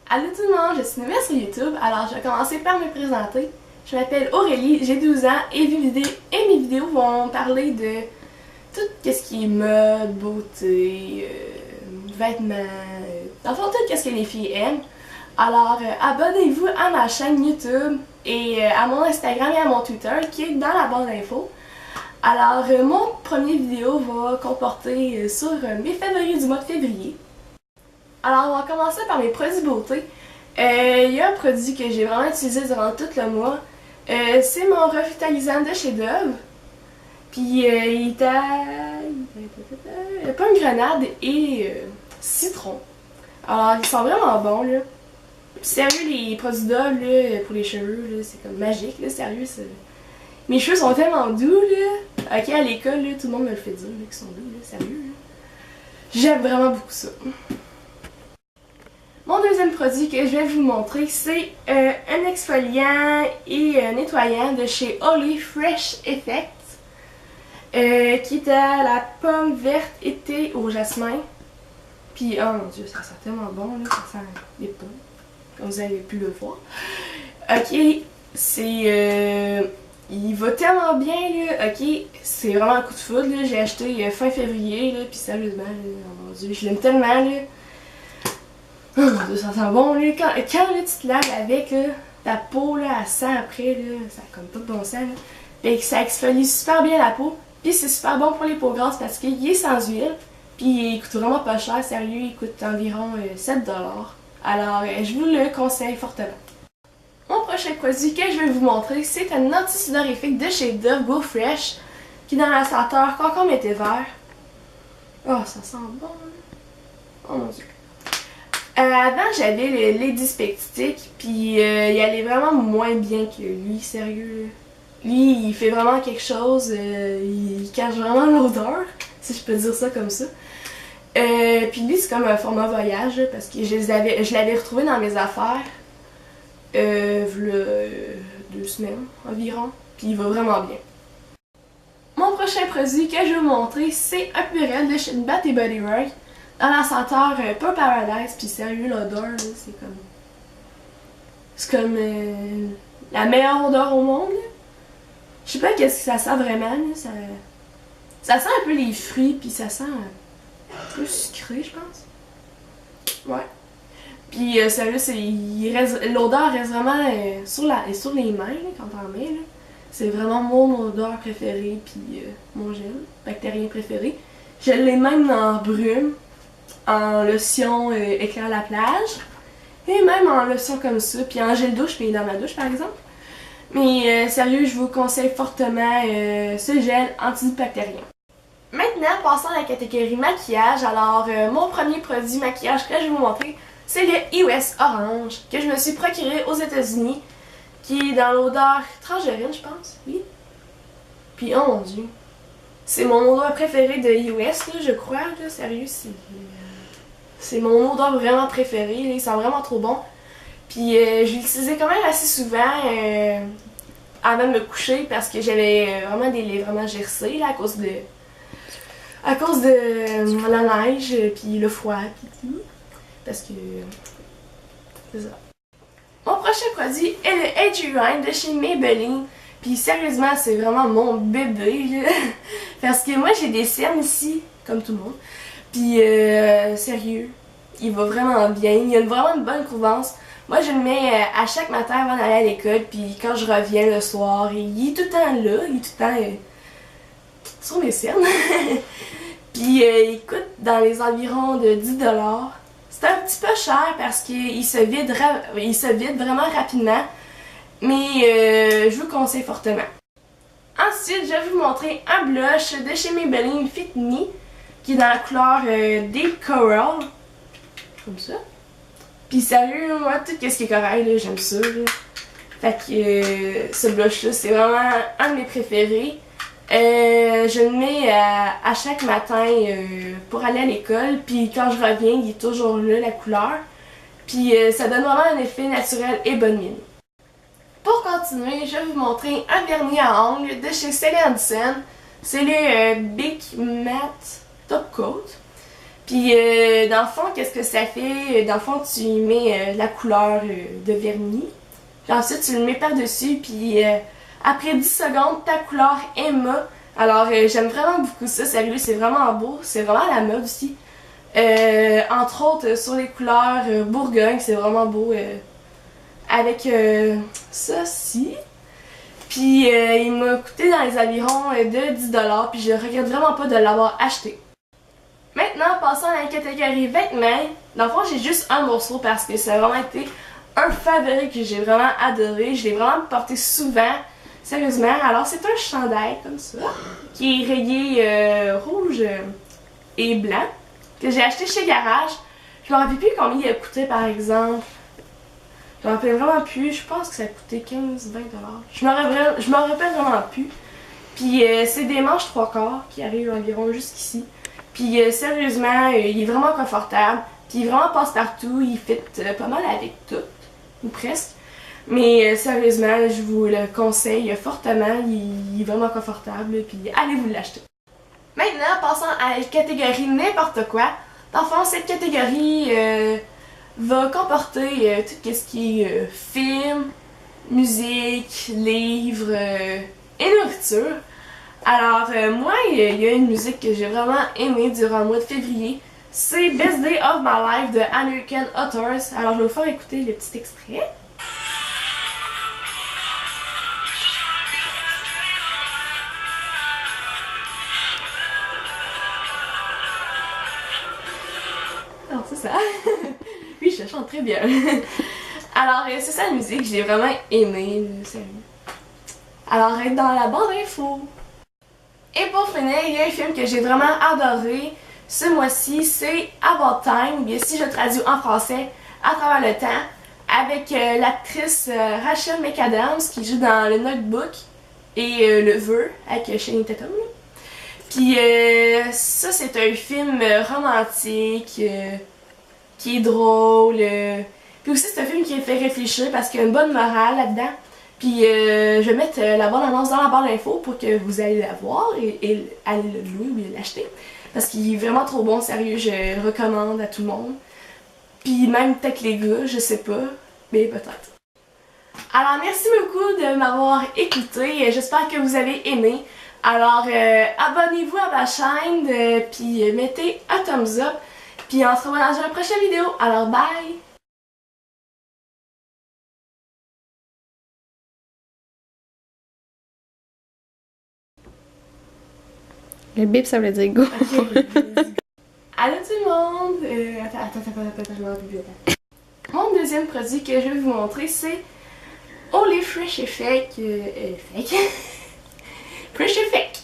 Allô tout le monde, je suis nouvelle sur YouTube, alors je vais commencer par me présenter. Je m'appelle Aurélie, j'ai 12 ans et mes vidéos vont parler de tout ce qui est mode, beauté, vêtements, enfin tout ce que les filles aiment. Alors abonnez-vous à ma chaîne YouTube et à mon Instagram et à mon Twitter qui est dans la barre d'infos. Alors mon premier vidéo va comporter sur mes favoris du mois de février. Alors, on va commencer par mes produits beauté. Il y a un produit que j'ai vraiment utilisé durant tout le mois. C'est mon revitalisant de chez Dove. Puis, il est à pomme grenade et citron. Alors, ils sont vraiment bons, là. Puis, sérieux, les produits Dove, là, pour les cheveux, c'est comme magique, là, sérieux. Mes cheveux sont tellement doux, là. Ok, à l'école, là, tout le monde me le fait dire, là, qu'ils sont doux, là, sérieux, là. J'aime vraiment beaucoup ça. Mon deuxième produit que je vais vous montrer, c'est un exfoliant et nettoyant de chez Olly Fresh Effect, qui est à la pomme verte été au jasmin. Puis, oh mon dieu, ça sent tellement bon, là, ça sent les pommes, comme vous avez pu le voir. Ok, il va tellement bien, là, ok, c'est vraiment un coup de foudre, là, j'ai acheté fin février, là, puis sérieusement, là, oh mon dieu, je l'aime tellement, là. Oh mon dieu, ça sent bon, là. Quand là, tu te laves avec, là, ta peau, là, elle sent après, là, ça a comme pas de bon sens, là. Fait que ça exfolie super bien la peau. Puis c'est super bon pour les peaux grasses parce qu'il est sans huile. Puis il coûte vraiment pas cher, sérieux, il coûte environ 7$. Alors, je vous le conseille fortement. Mon prochain produit que je vais vous montrer, c'est un anti-sudorifique de chez Dove Go Fresh, qui est dans la senteur concombre et thé vert. Oh, ça sent bon, là. Oh mon dieu. Avant, j'avais le Lady Spectic, puis il allait vraiment moins bien que lui, sérieux. Lui, il fait vraiment quelque chose, il cache vraiment l'odeur, si je peux dire ça comme ça. Puis lui, c'est comme un format voyage, parce que je l'avais retrouvé dans mes affaires, v'là 2 semaines environ, puis il va vraiment bien. Mon prochain produit que je vais vous montrer, c'est un purel de chez Bath & Body Works. Dans la senteur Pearl Paradise, puis sérieux, l'odeur, c'est comme... C'est comme la meilleure odeur au monde, là. Je sais pas qu'est-ce que ça sent vraiment, là. Ça sent un peu les fruits, puis ça sent un peu sucré, je pense. Ouais. Puis sérieux, l'odeur reste vraiment sur les mains, là, quand t'en mets, là. C'est vraiment mon odeur préférée, puis mon gel bactérien préféré. Je l'ai même en brume, en lotion éclair la plage, et même en lotion comme ça, puis en gel douche, mais dans ma douche par exemple. Mais sérieux, je vous conseille fortement ce gel antibactérien. Maintenant, passons à la catégorie maquillage. Alors, mon premier produit maquillage que je vais vous montrer, c'est le EOS Orange, que je me suis procuré aux États-Unis, qui est dans l'odeur tangerine, je pense, oui. Puis, oh mon dieu, c'est mon odeur préférée de EOS, là, je crois, là, sérieux, c'est mon odeur vraiment préférée, là, il sent vraiment trop bon. Puis je l'utilisais quand même assez souvent avant de me coucher parce que j'avais vraiment des lèvres vraiment gercées là, à cause de la neige, puis le froid, puis tout. Parce que c'est ça. Mon prochain produit est le Edgy Rhyme de chez Maybelline. Puis sérieusement, c'est vraiment mon bébé, là. Parce que moi j'ai des cernes ici, comme tout le monde. Puis sérieux, il va vraiment bien, il a vraiment une bonne courbance. Moi je le mets à chaque matin avant d'aller à l'école, puis quand je reviens le soir, il est tout le temps là, il est tout le temps sur mes cernes. Puis il coûte dans les environs de 10$. C'est un petit peu cher parce qu'il se vide vraiment rapidement, mais je vous conseille fortement. Ensuite, je vais vous montrer un blush de chez Maybelline Fit Me, qui est dans la couleur Deep Coral, comme ça. Puis sérieux, moi, tout ce qui est corail, là, j'aime ça, là. Fait que ce blush-là, c'est vraiment un de mes préférés. Je le mets à chaque matin pour aller à l'école, puis quand je reviens, il est toujours là, la couleur. Puis ça donne vraiment un effet naturel et bonne mine. Pour continuer, je vais vous montrer un vernis à ongles de chez Sally Hansen. C'est le Big Matte Top Coat. Puis dans le fond, qu'est-ce que ça fait? Dans le fond, tu mets la couleur de vernis. Puis ensuite, tu le mets par-dessus, puis après 10 secondes, ta couleur est mat. Alors, j'aime vraiment beaucoup ça, sérieux, c'est vraiment beau. C'est vraiment à la mode aussi. Entre autres, sur les couleurs Bourgogne, c'est vraiment beau. Avec ça, ci. Puis il m'a coûté dans les environs de 10$, puis je regrette vraiment pas de l'avoir acheté. Maintenant, passons à la catégorie vêtements. Dans le fond, j'ai juste un morceau parce que ça a vraiment été un favori que j'ai vraiment adoré. Je l'ai vraiment porté souvent, sérieusement. Alors, c'est un chandail comme ça, qui est rayé rouge et blanc, que j'ai acheté chez Garage. Je me rappelle plus combien il a coûté, par exemple. Je me rappelle vraiment plus. Je pense que ça a coûté 15-20$. Je me rappelle vraiment plus. Puis, c'est des manches 3/4 qui arrivent environ jusqu'ici. Puis sérieusement, il est vraiment confortable. Puis il vraiment passe-partout. Il fit pas mal avec tout, ou presque. Mais sérieusement, je vous le conseille fortement. Il est vraiment confortable. Puis allez vous l'acheter. Maintenant, passons à la catégorie n'importe quoi. Dans le fond, cette catégorie va comporter tout ce qui est film, musique, livres et nourriture. Alors, moi, il y a une musique que j'ai vraiment aimée durant le mois de février. C'est Best Day of My Life de American Authors. Alors, je vais vous faire écouter le petit extrait. Alors, c'est ça. Oui, je la chante très bien. Alors, c'est ça la musique, je l'ai vraiment aimée, sérieux. Alors, dans la bande info. Et pour finir, il y a un film que j'ai vraiment adoré ce mois-ci, c'est About Time, bien si je traduis en français, À travers le temps, avec l'actrice Rachel McAdams qui joue dans Le Notebook et Le Vœu avec Channing Tatum. Puis ça, c'est un film romantique qui est drôle. Puis aussi, c'est un film qui fait réfléchir parce qu'il y a une bonne morale là-dedans. Puis je vais mettre la bande-annonce dans la barre d'infos pour que vous allez la voir et allez le louer ou l'acheter. Parce qu'il est vraiment trop bon, sérieux, je le recommande à tout le monde. Puis même peut-être les gars, je sais pas, mais peut-être. Alors merci beaucoup de m'avoir écouté, j'espère que vous avez aimé. Alors abonnez-vous à ma chaîne, puis mettez un thumbs up. Puis on se revoit dans une prochaine vidéo, alors bye! Le bip, ça veut dire go. Okay. Allô tout le monde! Attends. Mon deuxième produit que je vais vous montrer, c'est Olay Fresh Effect. Fresh Effect!